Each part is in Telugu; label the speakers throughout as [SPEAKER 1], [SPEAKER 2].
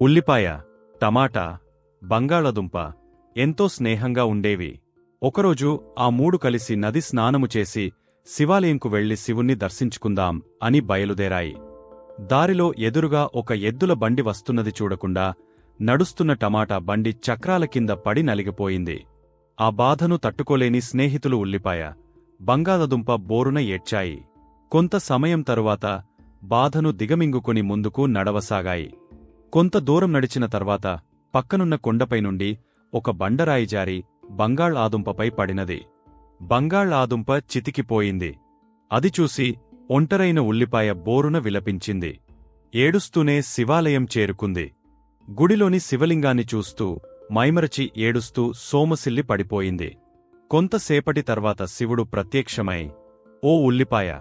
[SPEAKER 1] ఉల్లిపాయ, టమాటా, బంగాళదుంప ఎంతో స్నేహంగా ఉండేవి. ఒకరోజు ఆ మూడు కలిసి నది స్నానము చేసి శివాలయంకు వెళ్లి శివుణ్ణి దర్శించుకుందాం అని బయలుదేరాయి. దారిలో ఎదురుగా ఒక ఎద్దుల బండి వస్తున్నది చూడకుండా నడుస్తున్న టమాటా బండి చక్రాల కింద పడి నలిగిపోయింది. ఆ బాధను తట్టుకోలేని స్నేహితులు ఉల్లిపాయ, బంగాళదుంప బోరున ఏడ్చాయి. కొంత సమయం తరువాత బాధను దిగమింగుకొని ముందుకు నడవసాగాయి. కొంత దూరం నడిచిన తర్వాత పక్కనున్న కొండపై నుండి ఒక బండరాయి జారి బంగాళాదుంపపై పడినది. బంగాళాదుంప చితికిపోయింది. అది చూసి ఒంటరైన ఉల్లిపాయ బోరున విలపించింది. ఏడుస్తూనే శివాలయం చేరుకుంది. గుడిలోని శివలింగాన్ని చూస్తూ మైమరచి ఏడుస్తూ సోమసిల్లి పడిపోయింది. కొంతసేపటి తర్వాత శివుడు ప్రత్యక్షమై, ఓ ఉల్లిపాయ,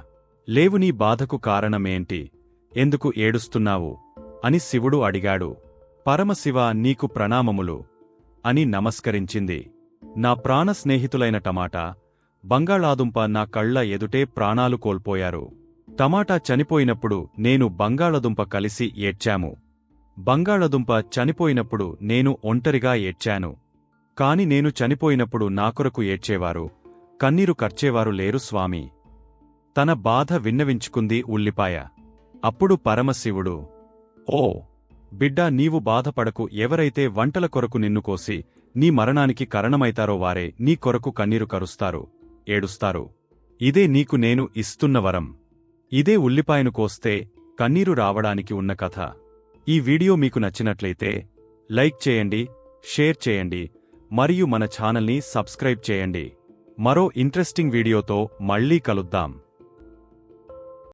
[SPEAKER 1] లేవు, నీ బాధకు కారణమేంటి? ఎందుకు ఏడుస్తున్నావు? అని శివుడు అడిగాడు. పరమశివ, నీకు ప్రణామములు అని నమస్కరించింది. నా ప్రాణ స్నేహితులైన టమాటా, బంగాళాదుంప నా కళ్ల ఎదుటే ప్రాణాలు కోల్పోయారు. టమాటా చనిపోయినప్పుడు నేను బంగాళదుంప కలిసి ఏడ్చాము. బంగాళదుంప చనిపోయినప్పుడు నేను ఒంటరిగా ఏడ్చాను. కాని నేను చనిపోయినప్పుడు నాకొరకు ఏడ్చేవారు, కన్నీరు కార్చేవారు లేరు స్వామి. తన బాధ విన్నవించుకుంది ఉల్లిపాయ. అప్పుడు పరమశివుడు, ఓ బిడ్డా, నీవు బాధపడకు. ఎవరైతే వంటల కొరకు నిన్ను కోసి నీ మరణానికి కారణమైతారో వారే నీ కొరకు కన్నీరు కరుస్తారు, ఏడుస్తారు. ఇదే నీకు నేను ఇస్తున్న వరం. ఇదే ఉల్లిపాయను కోస్తే కన్నీరు రావడానికి ఉన్న కథ. ఈ వీడియో మీకు నచ్చినట్లయితే లైక్ చేయండి, షేర్ చేయండి, మరియు మన ఛానల్ని సబ్స్క్రైబ్ చేయండి. మరో ఇంట్రెస్టింగ్ వీడియోతో మళ్ళీ కలుద్దాం.